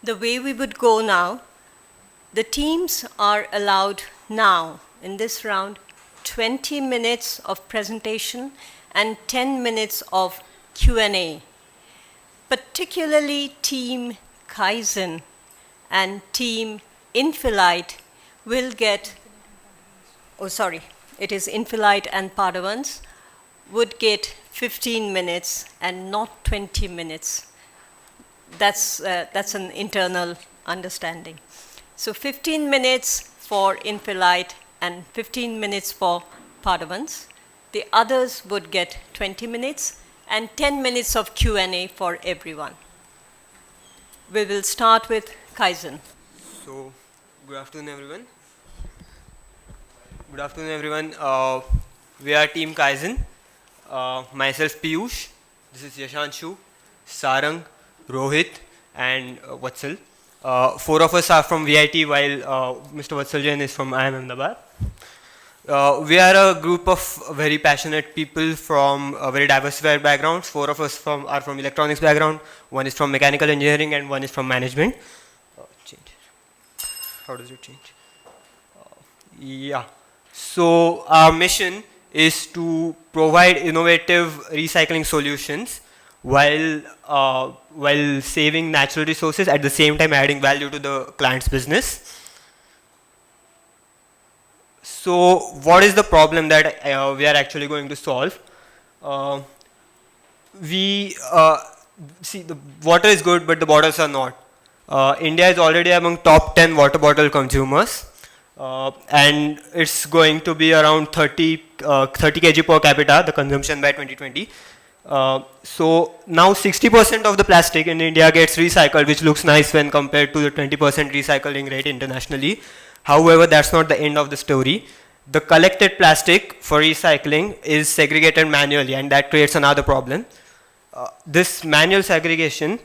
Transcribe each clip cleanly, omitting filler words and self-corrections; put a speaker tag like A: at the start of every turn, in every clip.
A: The way we would go now, the teams are allowed now, in this round, 20 minutes of presentation and 10 minutes of Q&A. Particularly Team Kaizen and Team Infilite will get, it is Infilite and Padavans, would get 15 minutes and not 20 minutes. That's an internal understanding. So 15 minutes for Infilite and 15 minutes for Padavans. The others would get 20 minutes and 10 minutes of Q&A for everyone. We will start with Kaizen.
B: So, good afternoon, everyone. Good afternoon, everyone. We are Team Kaizen. Myself, Piyush. This is Yashanshu, Sarang, Rohit, and Vatsal. Four of us are from VIT, while Mr. Vatsal Jain is from IIM Ahmedabad. We are a group of very passionate people from very diversified backgrounds. Four of us are from electronics background, one is from mechanical engineering, and one is from management. Change. How does it change? Yeah. So our mission is to provide innovative recycling solutions while saving natural resources, at the same time adding value to the client's business. So what is the problem that we are actually going to solve? See, the water is good, but the bottles are not. India is already among top 10 water bottle consumers, and it's going to be around 30 kg per capita, the consumption by 2020. So now 60% of the plastic in India gets recycled, which looks nice when compared to the 20% recycling rate internationally. However, that's not the end of the story. The collected plastic for recycling is segregated manually, and that creates another problem. This manual segregation,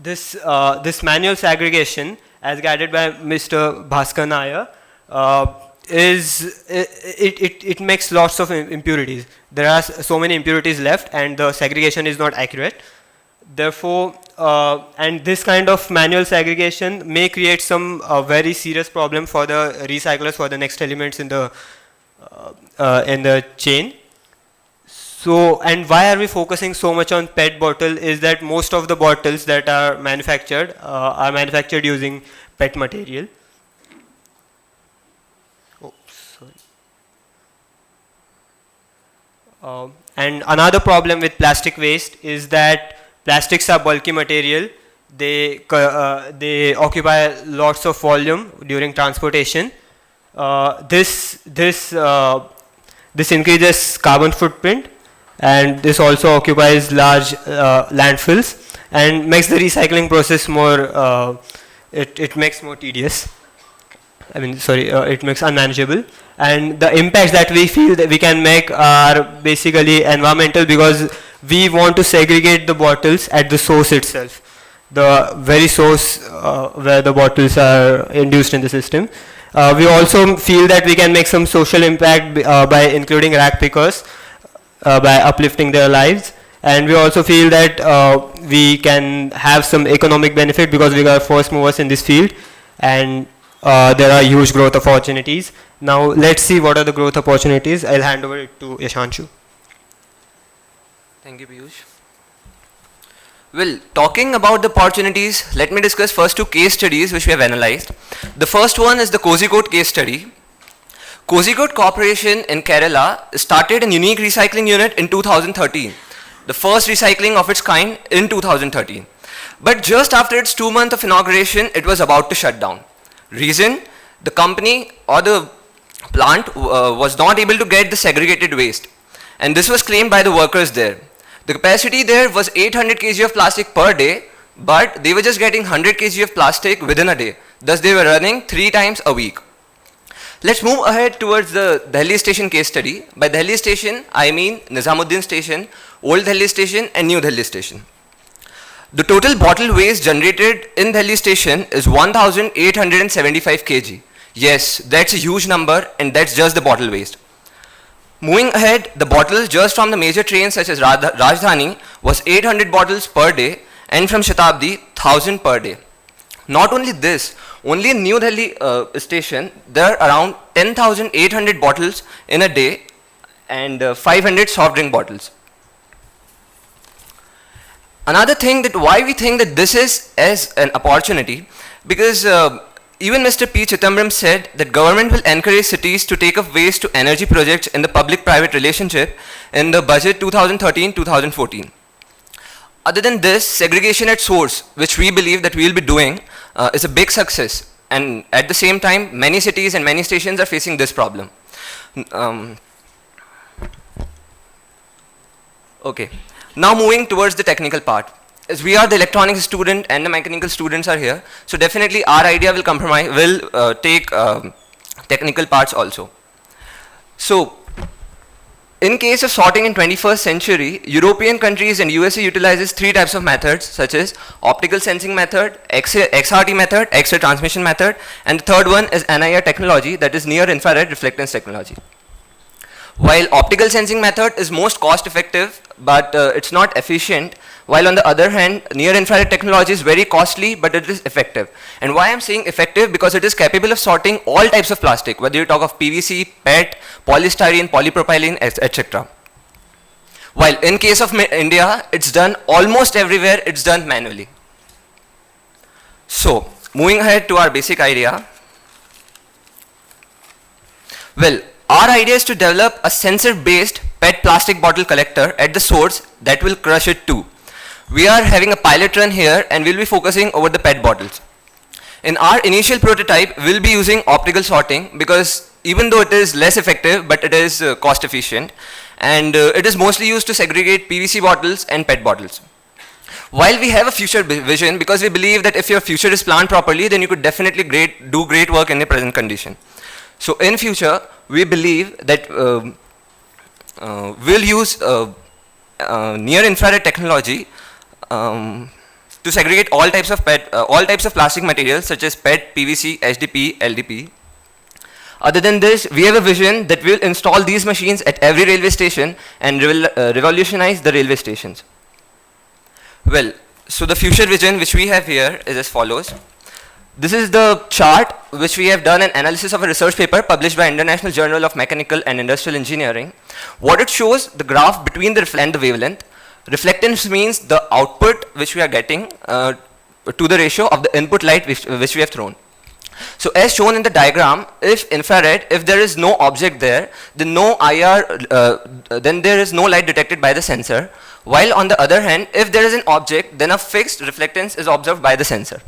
B: as guided by Mr. Bhaskar Nair, it makes lots of impurities. There are so many impurities left, and the segregation is not accurate. Therefore, and this kind of manual segregation may create some very serious problem for the recyclers for the next elements in the chain. So, and why are we focusing so much on PET bottle is that most of the bottles that are manufactured using PET material. Oh, sorry. And another problem with plastic waste is that plastics are bulky material. They occupy lots of volume during transportation. This increases carbon footprint, and this also occupies large landfills and makes the recycling process more. It makes more tedious. It makes unmanageable. And the impacts that we feel that we can make are basically environmental, because we want to segregate the bottles at the source itself, the very source where the bottles are induced in the system. We also feel that we can make some social impact by including rag pickers, by uplifting their lives. And we also feel that we can have some economic benefit because we are first movers in this field, and there are huge growth opportunities. Now let's see what are the growth opportunities. I'll hand over it to Yashanshu.
C: Thank you, Piyush. Well, talking about the opportunities, let me discuss first two case studies which we have analyzed. The first one is the Kozhikode case study. Kozhikode Corporation in Kerala started a unique recycling unit in 2013, the first recycling of its kind in 2013. But just after its 2 months of inauguration, it was about to shut down. Reason? The company or the plant was not able to get the segregated waste, and this was claimed by the workers there. The capacity there was 800 kg of plastic per day, but they were just getting 100 kg of plastic within a day. Thus they were running 3 times a week. Let's move ahead towards the Delhi station case study. By Delhi station, I mean Nizamuddin station, Old Delhi station and New Delhi station. The total bottle waste generated in Delhi station is 1875 kg. Yes, that's a huge number, and that's just the bottle waste. Moving ahead, the bottles just from the major trains such as Rajdhani was 800 bottles per day, and from Shatabdi 1000 per day. Not only this, only in New Delhi station there are around 10,800 bottles in a day and 500 soft drink bottles. Another thing that why we think that this is as an opportunity, because even Mr. P. Chitambram said that government will encourage cities to take up waste to energy projects in the public-private relationship in the budget 2013-2014. Other than this, segregation at source, which we believe that we will be doing, is a big success. And at the same time, many cities and many stations are facing this problem. Okay. Now moving towards the technical part. As we are the electronics student and the mechanical students are here, so definitely our idea will compromise, will take technical parts also. So, in case of sorting in 21st century, European countries and USA utilizes 3 types of methods such as optical sensing method, XRT method, X-ray transmission method, and the third one is NIR technology, that is near infrared reflectance technology. While optical sensing method is most cost effective, but it's not efficient, while on the other hand, near infrared technology is very costly, but it is effective. And why I'm saying effective? Because it is capable of sorting all types of plastic, whether you talk of PVC, PET, polystyrene, polypropylene, etc. While in case of India, it's done almost everywhere, it's done manually. So, moving ahead to our basic idea. Well, our idea is to develop a sensor-based PET plastic bottle collector at the source that will crush it too. We are having a pilot run here and we'll be focusing over the PET bottles. In our initial prototype, we'll be using optical sorting because even though it is less effective, but it is cost efficient, and it is mostly used to segregate PVC bottles and PET bottles. While we have a future vision, because we believe that if your future is planned properly, then you could definitely do great work in the present condition. So in future, we believe that we'll use near infrared technology to segregate all types of PET, all types of plastic materials such as PET, PVC, HDPE, LDPE. Other than this, we have a vision that we'll install these machines at every railway station and revolutionize the railway stations. Well, so the future vision which we have here is as follows. This is the chart which we have done an analysis of a research paper published by International Journal of Mechanical and Industrial Engineering. What it shows, the graph between the and the wavelength. Reflectance means the output which we are getting to the ratio of the input light which we have thrown. So as shown in the diagram, if infrared, if there is no object there, then no IR, then there is no light detected by the sensor. While on the other hand, if there is an object, then a fixed reflectance is observed by the sensor.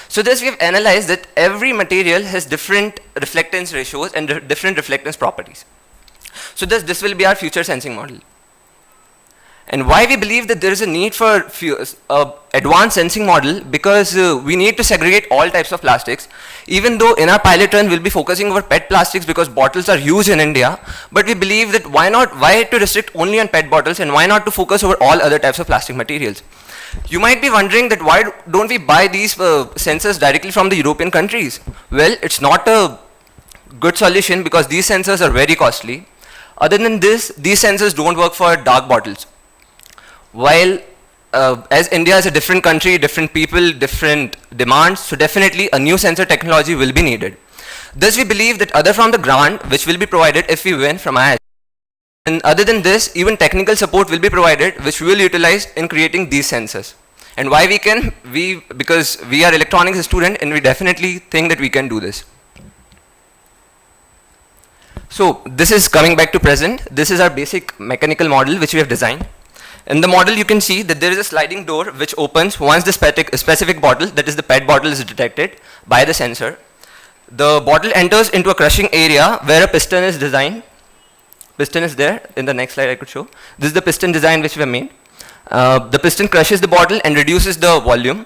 C: So this we have analyzed that every material has different reflectance ratios and different reflectance properties. So this will be our future sensing model. And why we believe that there is a need for advanced sensing model, because we need to segregate all types of plastics. Even though in our pilot run we'll be focusing over PET plastics because bottles are used in India, but we believe that why to restrict only on PET bottles and why not to focus over all other types of plastic materials. You might be wondering that why don't we buy these sensors directly from the European countries? Well, it's not a good solution because these sensors are very costly. Other than this, these sensors don't work for dark bottles. While as India is a different country, different people, different demands, so definitely a new sensor technology will be needed. Thus we believe that other from the grant which will be provided if we win from IIT, and other than this, even technical support will be provided which we will utilize in creating these sensors. And why we can? Because we are electronics student and we definitely think that we can do this. So this is coming back to present. This is our basic mechanical model which we have designed. In the model you can see that there is a sliding door which opens once the specific bottle, that is the PET bottle, is detected by the sensor. The bottle enters into a crushing area where a piston is designed. Piston is there in the next slide I could show. This is the piston design which we have made. The piston crushes the bottle and reduces the volume.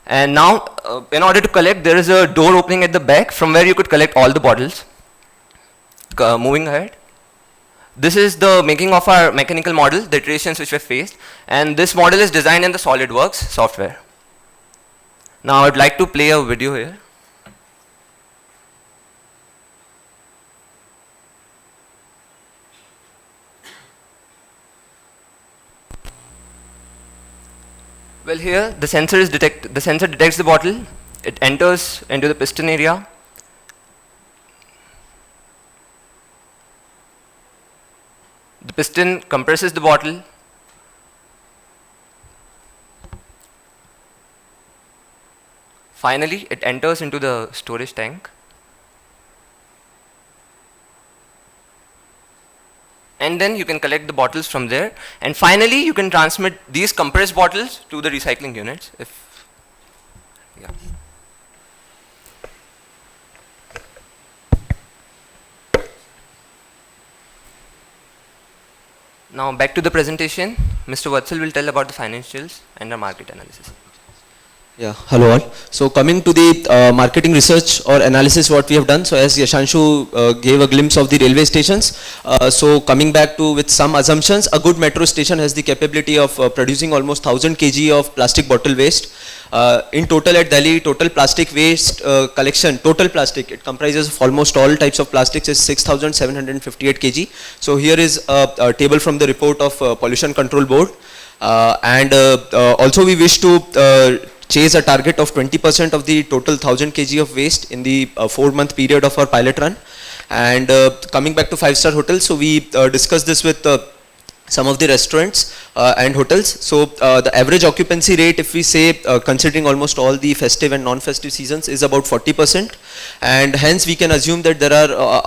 C: And now in order to collect, there is a door opening at the back from where you could collect all the bottles. Moving ahead. This is the making of our mechanical model, the iterations which we have faced, and this model is designed in the SolidWorks software. Now I would like to play a video here. Well, here the sensor detects the bottle. It enters into the piston area. The piston compresses the bottle. Finally, it enters into the storage tank. And then you can collect the bottles from there. And finally, you can transmit these compressed bottles to the recycling units. Yeah. Now back to the presentation. Mr. Vatsal will tell about the financials and the market analysis.
D: Yeah, hello all. So coming to the marketing research or analysis what we have done. So as Yashanshu gave a glimpse of the railway stations. So coming back to with some assumptions, a good metro station has the capability of producing almost 1000 kg of plastic bottle waste. In total at Delhi, total plastic waste collection, total plastic, it comprises of almost all types of plastics is 6758 kg. So here is a table from the report of Pollution Control Board. Also we wish to chase a target of 20% of the total 1000 kg of waste in the 4-month period of our pilot run. And coming back to 5-star hotels, so we discussed this with some of the restaurants and hotels. So the average occupancy rate, if we say considering almost all the festive and non-festive seasons, is about 40%, and hence we can assume that there are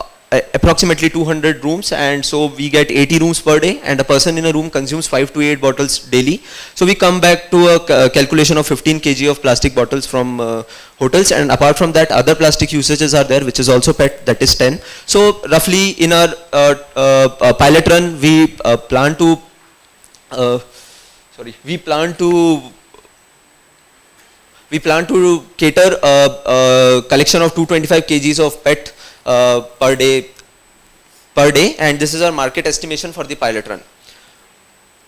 D: approximately 200 rooms, and so we get 80 rooms per day, and a person in a room consumes 5 to 8 bottles daily. So we come back to a calculation of 15 kg of plastic bottles from hotels, and apart from that other plastic usages are there, which is also PET, that is 10. So roughly in our pilot run we plan to cater a collection of 225 kgs of PET per day, and this is our market estimation for the pilot run.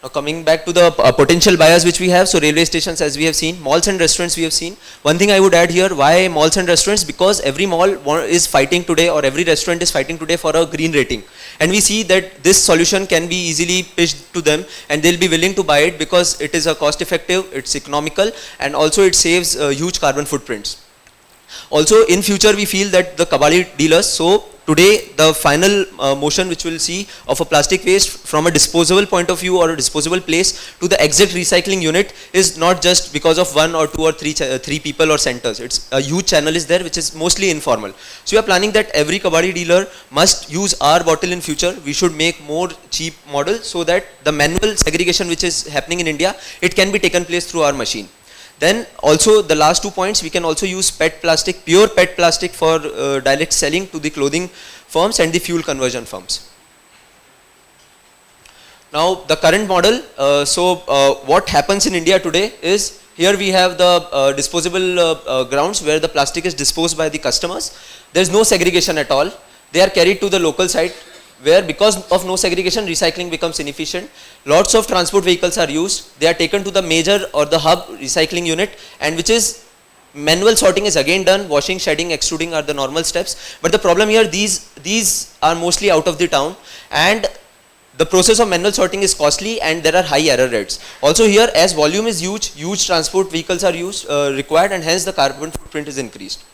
D: Now coming back to the potential buyers which we have, so railway stations as we have seen, malls and restaurants we have seen. One thing I would add here, why malls and restaurants? Because every mall is fighting today, or every restaurant is fighting today for a green rating, and we see that this solution can be easily pitched to them and they'll be willing to buy it because it is a cost effective, it's economical, and also it saves huge carbon footprints. Also in future we feel that the kabadi dealers, so today the final motion which we'll see of a plastic waste from a disposable point of view or a disposable place to the exact recycling unit is not just because of 1 or 2 or 3 people or centers. It's a huge channel is there which is mostly informal. So we are planning that every kabadi dealer must use our bottle in future. We should make more cheap model so that the manual segregation which is happening in India, it can be taken place through our machine. Then also the last 2 points, we can also use PET plastic, pure PET plastic for direct selling to the clothing firms and the fuel conversion firms. Now the current model, what happens in India today is, here we have the disposable grounds where the plastic is disposed by the customers. There is no segregation at all. They are carried to the local site, where because of no segregation recycling becomes inefficient. Lots of transport vehicles are used. They are taken to the major or the hub recycling unit, and which is manual sorting is again done. Washing, shedding, extruding are the normal steps. But the problem here, these are mostly out of the town, and the process of manual sorting is costly and there are high error rates. Also here, as volume is huge transport vehicles are required, and hence the carbon footprint is increased.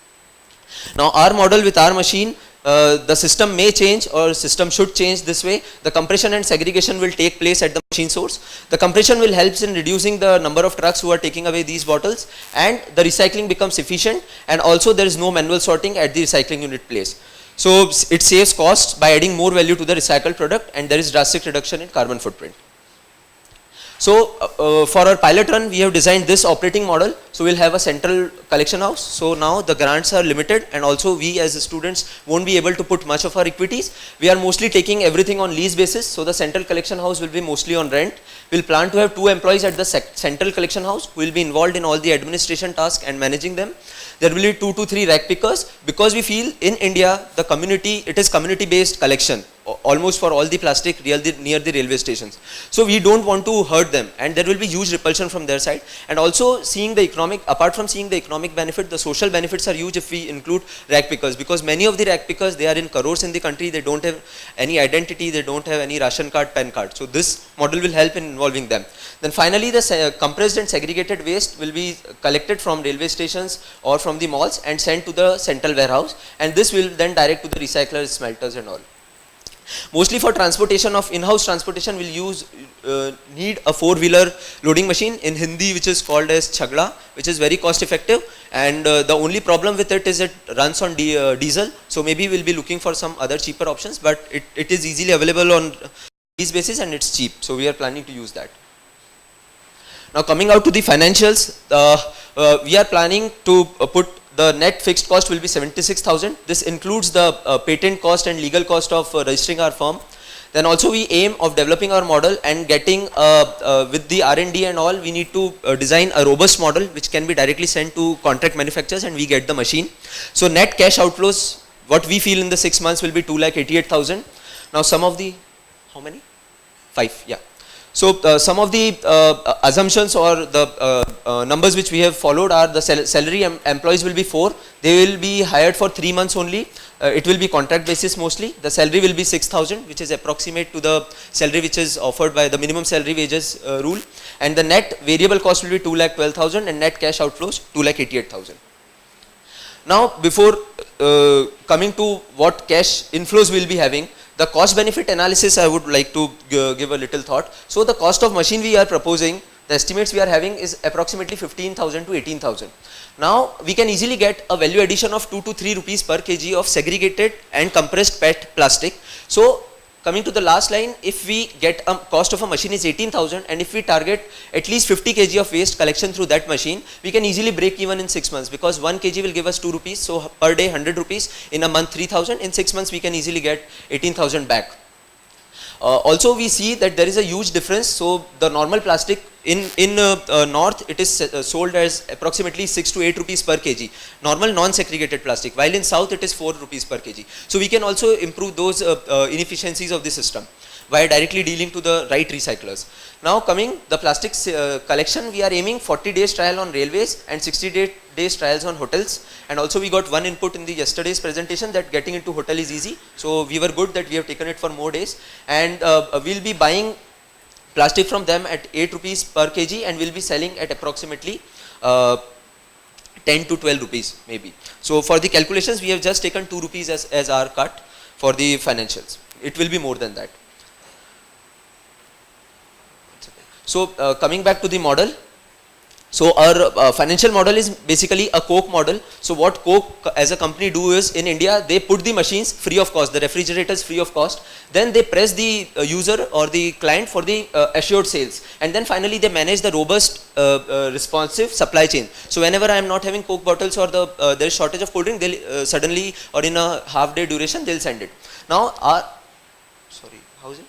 D: Now our model with our machine, the system may change, or system should change this way. The compression and segregation will take place at the machine source. The compression will help in reducing the number of trucks who are taking away these bottles, and the recycling becomes efficient, and also there is no manual sorting at the recycling unit place. So it saves costs by adding more value to the recycled product, and there is drastic reduction in carbon footprint. So for our pilot run, we have designed this operating model. So we'll have a central collection house. So now the grants are limited, and also we as students won't be able to put much of our equities. We are mostly taking everything on lease basis. So the central collection house will be mostly on rent. We'll plan to have 2 employees at the central collection house who will be involved in all the administration tasks and managing them. There will be 2 to 3 rack pickers, because we feel in India, the community, it is community based collection. almost for all the plastic near the railway stations. So we don't want to hurt them, and there will be huge repulsion from their side. And also seeing the economic, apart from seeing the economic benefit, the social benefits are huge if we include rag pickers, because many of the rag pickers, they are in crores in the country, they don't have any identity, they don't have any ration card, PAN card. So this model will help in involving them. Then finally the compressed and segregated waste will be collected from railway stations or from the malls and sent to the central warehouse, and this will then direct to the recyclers, smelters and all. Mostly for transportation, of in-house transportation, we'll need a four-wheeler loading machine, in Hindi which is called as Chagla, which is very cost effective, and the only problem with it is it runs on diesel, so maybe we'll be looking for some other cheaper options, but it is easily available on these basis and it's cheap, so we are planning to use that. Now coming out to the financials, we are planning to put the net fixed cost will be 76,000. This includes the patent cost and legal cost of registering our firm. Then also we aim of developing our model and getting with the R&D and all, we need to design a robust model which can be directly sent to contract manufacturers and we get the machine. So net cash outflows, what we feel in the 6 months will be 2,88,000. Now some of the, how many? 5, yeah. So some of the assumptions or the numbers which we have followed are the salary employees will be 4. They will be hired for 3 months only. It will be contract basis mostly. The salary will be 6,000, which is approximate to the salary which is offered by the minimum salary wages rule. And the net variable cost will be 2,12,000 and net cash outflows 2,88,000. Now before coming to what cash inflows we will be having, the cost benefit analysis I would like to give a little thought. So the cost of machine we are proposing, the estimates we are having is approximately 15,000 to 18,000. Now we can easily get a value addition of 2 to 3 rupees per kg of segregated and compressed PET plastic. So coming to the last line, if we get a cost of a machine is 18,000 and if we target at least 50 kg of waste collection through that machine, we can easily break even in 6 months, because 1 kg will give us 2 rupees, so per day 100 rupees, in a month 3,000, in 6 months we can easily get 18,000 back. Also we see that there is a huge difference. So the normal plastic in north it is sold as approximately 6 to 8 rupees per kg, normal non-segregated plastic, while in south it is 4 rupees per kg. So we can also improve those inefficiencies of the system by directly dealing to the right recyclers. Now coming the plastics collection, we are aiming 40 days trial on railways and 60 days trials on hotels, and also we got one input in the yesterday's presentation that getting into hotel is easy, so we were good that we have taken it for more days, and we'll be buying plastic from them at 8 rupees per kg and we'll be selling at approximately 10 to 12 rupees maybe. So for the calculations we have just taken 2 rupees as our cut for the financials. It will be more than that. So coming back to the model, so our financial model is basically a Coke model. So what Coke as a company do is, in India they put the machines free of cost, the refrigerators free of cost, then they press the user or the client for the assured sales, and then finally they manage the robust responsive supply chain. So whenever I am not having Coke bottles or there is shortage of cold drink, they'll suddenly or in a half day duration they'll send it. Now how is it?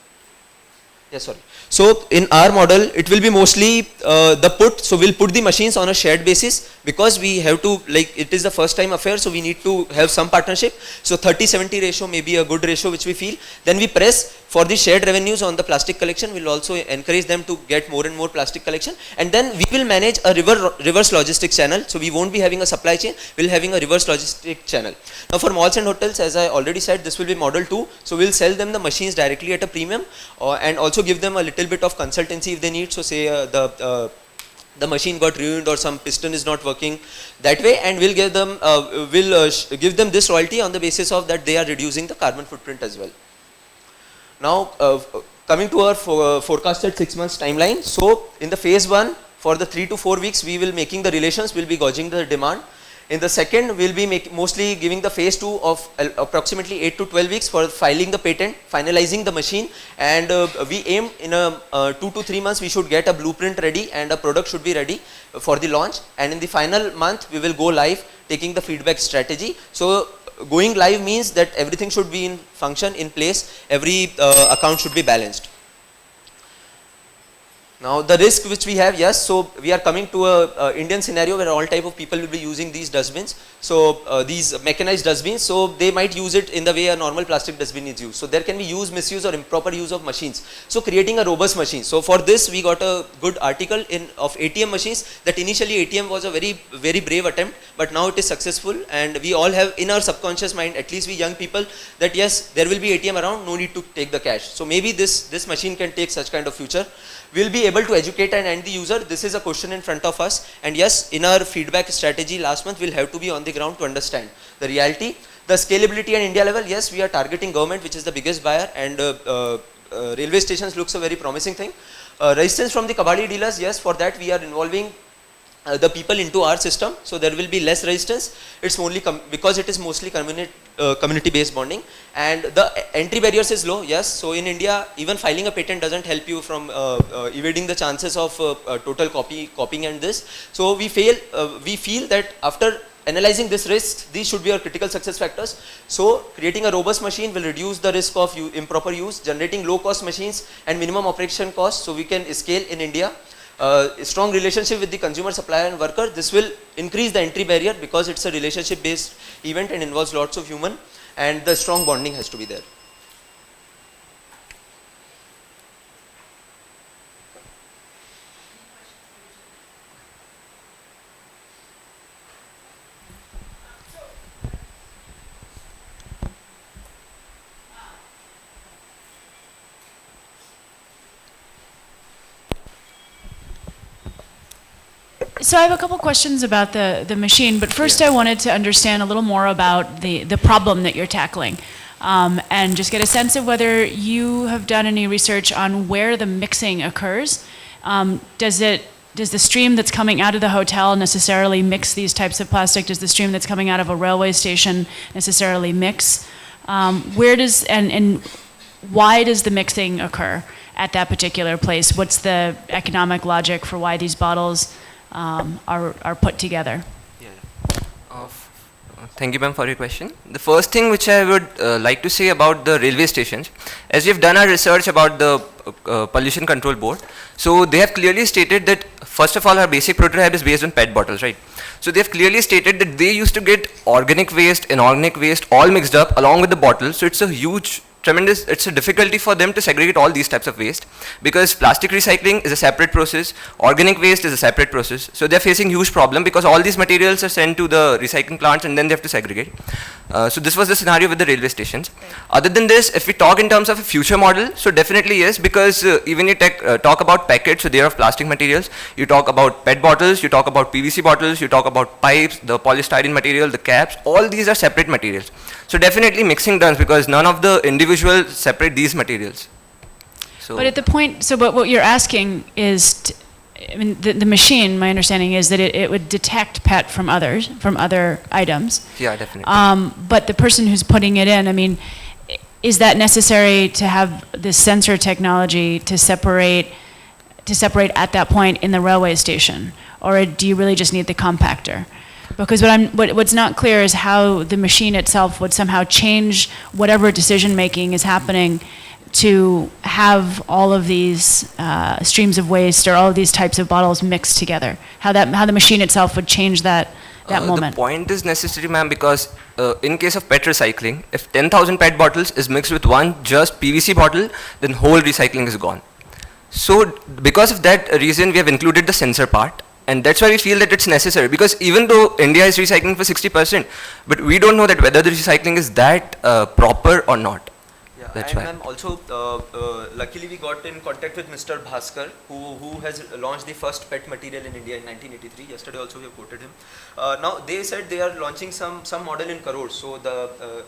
D: Yes, sorry. So in our model, it will be mostly the put. So we'll put the machines on a shared basis, because we have to, like, it is the first time affair, so we need to have some partnership. So 30-70 ratio may be a good ratio which we feel. Then we press for the shared revenues on the plastic collection. We'll also encourage them to get more and more plastic collection, and then we will manage a reverse logistics channel. So we won't be having a supply chain, we'll having a reverse logistic channel. Now for malls and hotels, as I already said, this will be model 2. So we'll sell them the machines directly at a premium, and also give them a little bit of consultancy if they need. So say the machine got ruined or some piston is not working, that way, and we'll give them give them this royalty on the basis of that they are reducing the carbon footprint as well. Now coming to our forecasted 6 months timeline. So in the phase 1, for the 3 to 4 weeks we will making the relations, we'll be gauging the demand. In the second, we'll be mostly giving the phase 2 of approximately 8 to 12 weeks for filing the patent, finalizing the machine, and we aim in a 2 to 3 months we should get a blueprint ready and a product should be ready for the launch, and in the final month we will go live taking the feedback strategy. So going live means that everything should be in function, in place, every account should be balanced. Now the risk which we have, yes, so we are coming to a Indian scenario where all type of people will be using these dustbins. So these mechanized dustbins, so they might use it in the way a normal plastic dustbin is used. So there can be use, misuse or improper use of machines. So creating a robust machine. So for this we got a good article of ATM machines, that initially ATM was a very brave attempt, but now it is successful, and we all have in our subconscious mind, at least we young people, that yes, there will be ATM around, no need to take the cash. So maybe this machine can take such kind of future. We'll be able to educate and end the user. This is a question in front of us, and yes, in our feedback strategy last month, we'll have to be on the ground to understand the reality, the scalability and India level. Yes, we are targeting government, which is the biggest buyer, and railway stations looks a very promising thing. Resistance from the kabadi dealers, yes, for that we are involving the people into our system, so there will be less resistance. It's only because it is mostly community based bonding, and the entry barriers is low. Yes, so in India even filing a patent doesn't help you from evading the chances of total copying and this. So we feel that after analyzing this risk, these should be our critical success factors. So creating a robust machine will reduce the risk of improper use, generating low cost machines and minimum operation cost, so we can scale in India. A strong relationship with the consumer, supplier and worker. This will increase the entry barrier because it's a relationship based event and involves lots of human, and the strong bonding has to be there.
E: So I have a couple questions about the machine, but first I wanted to understand a little more about the problem that you're tackling, and just get a sense of whether you have done any research on where the mixing occurs. Does the stream that's coming out of the hotel necessarily mix these types of plastic? Does the stream that's coming out of a railway station necessarily mix? And why does the mixing occur at that particular place? What's the economic logic for why these bottles are put together?
C: Thank you, ma'am, for your question. The first thing which I would like to say about the railway stations, as we've done our research about the Pollution Control Board, so they have clearly stated that, first of all, our basic prototype is based on PET bottles, right? So they have clearly stated that they used to get organic waste, inorganic waste, all mixed up along with the bottles. So it's a it's a difficulty for them to segregate all these types of waste, because plastic recycling is a separate process, organic waste is a separate process. So they're facing huge problem because all these materials are sent to the recycling plants and then they have to segregate. So this was the scenario with the railway stations. Right. Other than this, if we talk in terms of a future model, so definitely yes, because even you talk about packets, so they are of plastic materials, you talk about PET bottles, you talk about PVC bottles, you talk about pipes, the polystyrene material, the caps, all these are separate materials. So definitely mixing done, because none of the individuals separate these materials. So
E: but at the point, but what you're asking is, the machine, my understanding is that it would detect PET from other items.
C: Yeah, definitely.
E: But the person who's putting it in, is that necessary to have this sensor technology to separate at that point in the railway station, or do you really just need the compactor? Because what's not clear is how the machine itself would somehow change whatever decision making is happening to have all of these streams of waste or all of these types of bottles mixed together. How the machine itself would change that moment.
C: The point is necessary, ma'am, because in case of PET recycling, if 10,000 PET bottles is mixed with one just PVC bottle, then whole recycling is gone. So because of that reason, we have included the sensor part. And that's why we feel that it's necessary, because even though India is recycling for 60%, but we don't know that whether the recycling is that proper or not.
D: Yeah,
C: that's
D: and
C: why.
D: also, luckily we got in contact with Mr. Bhaskar, who has launched the first PET material in India in 1983. Yesterday also we have quoted him. Now they said they are launching some model in crores. So the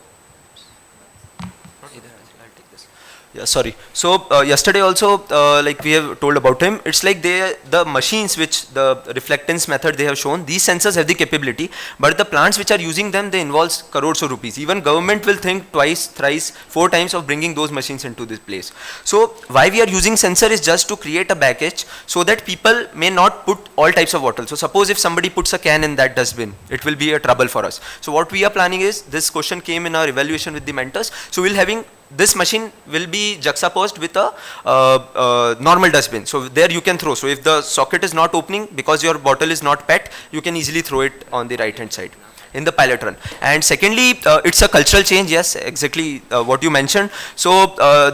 D: yeah, sorry. So yesterday also, like we have told about him, it's like the machines which the reflectance method they have shown, these sensors have the capability, but the plants which are using them, they involve crores of rupees. Even government will think twice, thrice, 4 times of bringing those machines into this place. So why we are using sensor is just to create a package so that people may not put all types of bottles. So suppose if somebody puts a can in that dustbin, it will be a trouble for us. So what we are planning is, this question came in our evaluation with the mentors, so we'll having this machine will be juxtaposed with a normal dustbin. So there you can throw. So if the socket is not opening because your bottle is not PET, you can easily throw it on the right hand side in the pilot run. And secondly, it's a cultural change. Yes, exactly what you mentioned. So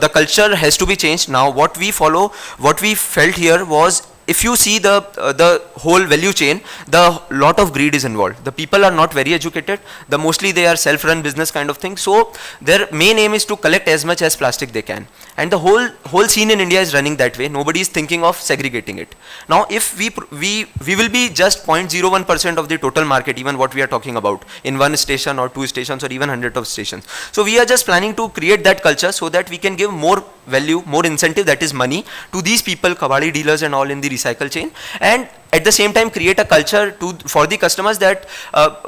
D: the culture has to be changed. Now what we follow, what we felt here was, if you see the whole value chain, the lot of greed is involved. The people are not very educated. Mostly they are self-run business kind of thing. So their main aim is to collect as much as plastic they can. And the whole scene in India is running that way. Nobody is thinking of segregating it. Now if we will be just 0.01% of the total market, even what we are talking about, in one station or two stations or even hundreds of stations. So we are just planning to create that culture so that we can give more value, more incentive, that is money, to these people, kabadi dealers and all in the recycle chain, and at the same time create a culture for the customers that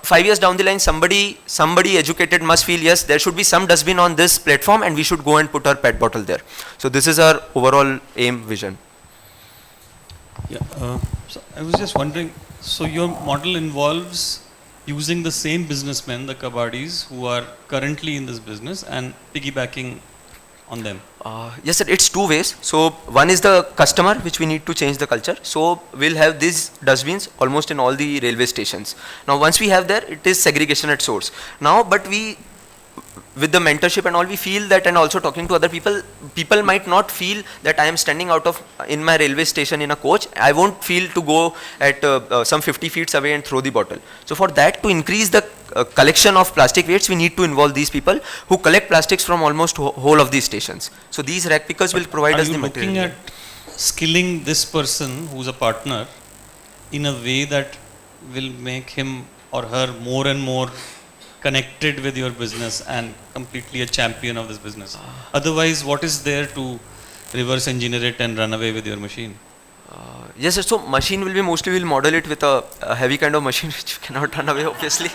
D: 5 years down the line somebody educated must feel, yes, there should be some dustbin on this platform and we should go and put our PET bottle there. So this is our overall aim, vision.
F: Yeah, so I was just wondering, so your model involves using the same businessmen, the kabadis, who are currently in this business, and piggybacking on them?
D: Yes sir, it's two ways. So one is the customer, which we need to change the culture. So we'll have these dustbins almost in all the railway stations. Now once we have there, it is segregation at source. Now but we, with the mentorship and all, we feel that, and also talking to other people might not feel that I am standing out of in my railway station in a coach. I won't feel to go at some 50 feet away and throw the bottle. So for that, to increase the collection of plastic waste, we need to involve these people who collect plastics from almost whole of these stations. So these rack pickers will provide us the material.
F: Are you looking at skilling this person who's a partner in a way that will make him or her more and more connected with your business and completely a champion of this business? Otherwise, what is there to reverse engineer it and run away with your machine?
D: Yes sir, so machine will be mostly, we'll model it with a heavy kind of machine which you cannot run away obviously.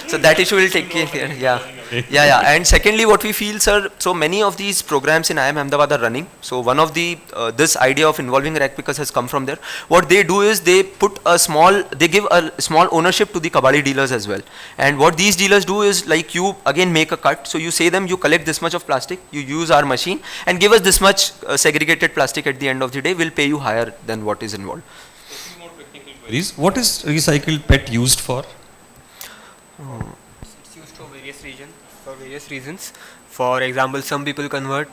D: So that issue will take care. Yeah. And secondly, what we feel sir, so many of these programs in IIM Ahmedabad are running. So one of the, this idea of involving rack pickers has come from there. What they do is they give a small ownership to the kabadi dealers as well. And what these dealers do is, like, you again make a cut. So you say them, you collect this much of plastic, you use our machine and give us this much segregated plastic at the end of the day, we'll pay you higher than what is involved.
F: What is recycled PET used for?
B: It's used for various reasons. For example, some people convert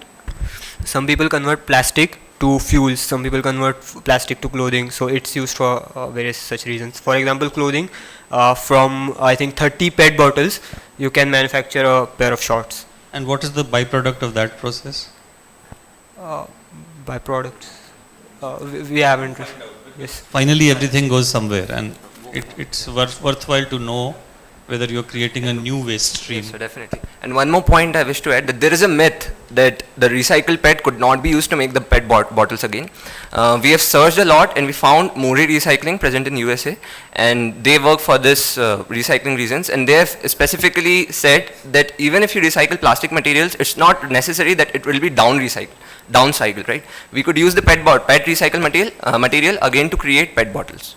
B: plastic to fuels, some people convert plastic to clothing, so it's used for various such reasons. For example, clothing, from I think 30 PET bottles you can manufacture a pair of shorts.
F: And what is the byproduct of that process?
B: Byproducts, we haven't. Yes.
F: Finally, everything goes somewhere, and it's worthwhile to know whether you're creating a new waste stream.
C: Yes, so definitely. And one more point I wish to add, that there is a myth that the recycled PET could not be used to make the PET bottles again. We have searched a lot and we found Mori Recycling present in USA, and they work for this recycling reasons, and they have specifically said that even if you recycle plastic materials, it's not necessary that it will be downcycled, right? We could use the PET recycled material again to create PET bottles.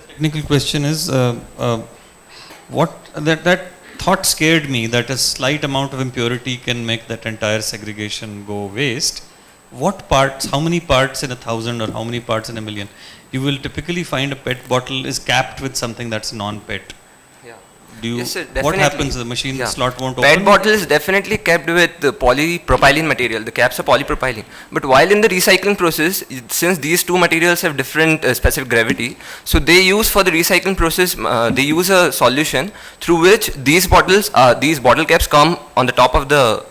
F: Technical question is, that thought scared me, that a slight amount of impurity can make that entire segregation go waste. What parts, how many parts in 1,000 or how many parts in 1,000,000? You will typically find a PET bottle is capped with something that's non-PET.
C: Yes, sir,
F: what
C: definitely.
F: happens? The machine slot won't open?
C: PET bottle is definitely kept with the polypropylene material. The caps are polypropylene. But while in the recycling process, since these two materials have different specific gravity, so they use for the recycling process, they use a solution through which these bottle caps come on the top of the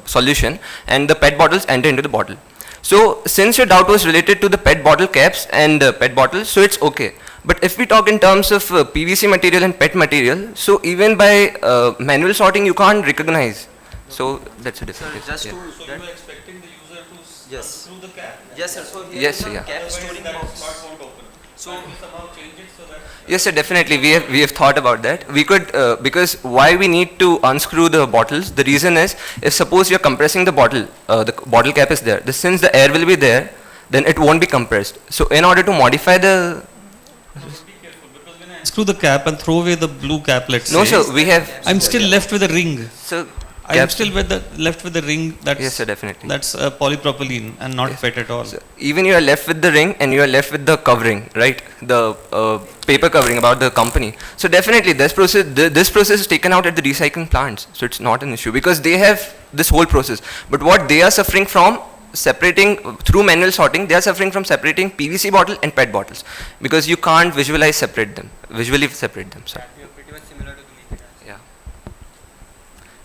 C: solution, and the PET bottles enter into the bottle. So since your doubt was related to the PET bottle caps and PET bottles, so it's okay. But if we talk in terms of PVC material and PET material, so even by manual sorting you can't recognize. So that's a difference.
D: Just
C: Yeah.
F: So you are expecting the user to
D: Yes.
F: through the cap?
D: Yes sir, so here
C: Yes,
D: is a
C: yeah.
D: cap storing
F: That
D: box.
F: slot won't open.
D: So
F: Somehow change it so that
C: Yes, sir, definitely. We have thought about that. We could, because why we need to unscrew the bottles, the reason is, if suppose you're compressing the bottle cap is there, since the air will be there, then it won't be compressed. So in order to modify the...
F: screw the cap and throw away the blue cap, let's
C: No,
F: say.
C: sir, we have...
F: I'm still left with a ring.
C: So
F: I'm
C: Cap-
F: still left with the ring. That's
C: Yes, sir, definitely.
F: That's polypropylene and not
C: Yes.
F: PET at all.
C: So even you are left with the ring and you are left with the covering, right? The paper covering about the company. So definitely this process is taken out at the recycling plants. So it's not an issue because they have this whole process. But what they are suffering from separating through manual sorting, they are suffering from separating PVC bottle and PET bottles because you can't visually separate them. Sorry.
B: Pretty much similar to the leak.
C: Yeah.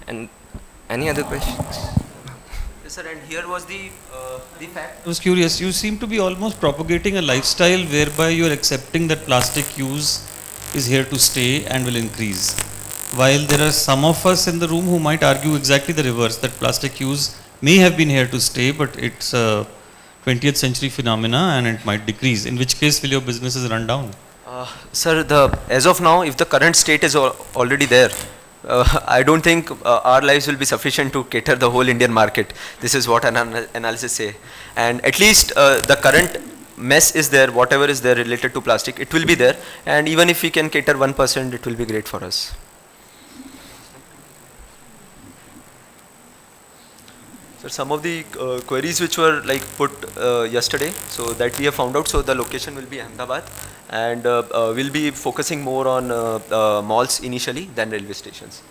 C: And any other questions? Yes, sir. And here was the fact.
F: I was curious, you seem to be almost propagating a lifestyle whereby you are accepting that plastic use is here to stay and will increase. While there are some of us in the room who might argue exactly the reverse, that plastic use may have been here to stay, but it's a 20th century phenomena and it might decrease, in which case will your businesses run down?
D: Sir, as of now, if the current state is already there, I don't think our lives will be sufficient to cater the whole Indian market. This is what analysis say. And at least the current mess is there, whatever is there related to plastic, it will be there. And even if we can cater 1%, it will be great for us. So some of the queries which were like put yesterday, so that we have found out, so the location will be Ahmedabad and we'll be focusing more on malls initially than railway stations.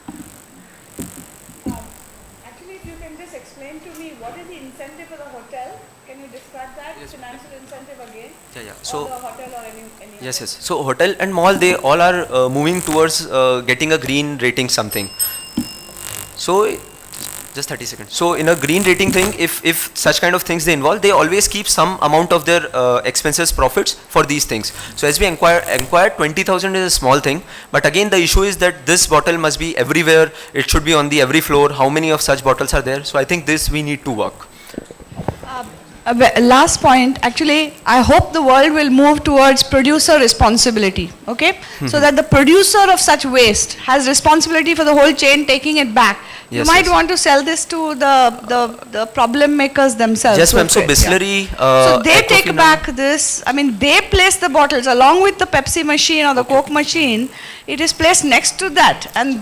G: Actually, if you can just explain to me what is the incentive for the hotel? Can you describe that financial incentive again?
D: Yeah.
G: Or
D: So
G: the hotel or any
D: yes. So hotel and mall, they all are moving towards getting a green rating something. So just 30 seconds. So in a green rating thing, if such kind of things they involve, they always keep some amount of their expenses profits for these things. So as we inquire 20,000 is a small thing, but again the issue is that this bottle must be everywhere. It should be on the every floor. How many of such bottles are there? So I think this we need to work.
G: Last point, actually, I hope the world will move towards producer responsibility, okay? So that the producer of such waste has responsibility for the whole chain, taking it back. You
D: Yes,
G: might
D: yes.
G: want to sell this to the problem makers themselves.
D: Yes, ma'am. So
G: Yeah.
D: Bisleri.
G: So they take
D: Ecofin-
G: back this, I mean, they place the bottles along with the Pepsi machine or the Coke machine. It is placed next to that, and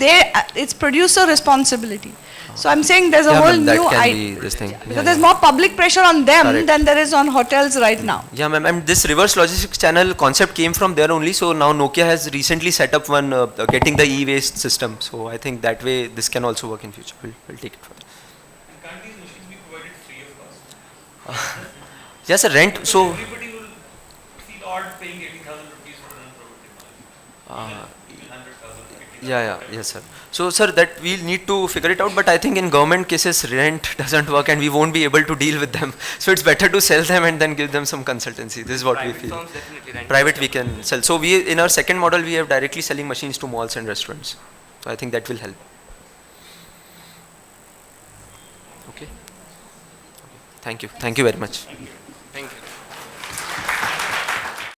G: it's producer responsibility. So I'm saying there's a
D: Yeah,
G: whole
D: ma'am, that
G: new
D: can
G: idea.
D: be this thing.
G: Because
D: Yeah,
G: there's
D: yeah.
G: more public pressure on them
D: Correct.
G: than there is on hotels right now.
D: Yeah, ma'am. And this reverse logistics channel concept came from there only. So now Nokia has recently set up one getting the e-waste system. So I think that way this can also work in future. We'll take it further.
F: And can't these machines be provided free of cost?
D: Yes, a rent. So
F: Everybody will feel odd paying 80,000 rupees for an unproductive knowledge. 100,000.
D: yes, sir. So sir, that we'll need to figure it out. But I think in government cases rent doesn't work, and we won't be able to deal with them. So it's better to sell them and then give them some consultancy. This is what we
C: Private
D: feel.
C: firms definitely rent.
D: Private we can sell. So we in our second model we have directly selling machines to malls and restaurants. So I think that will help. Okay. Thank you. Thank you very much.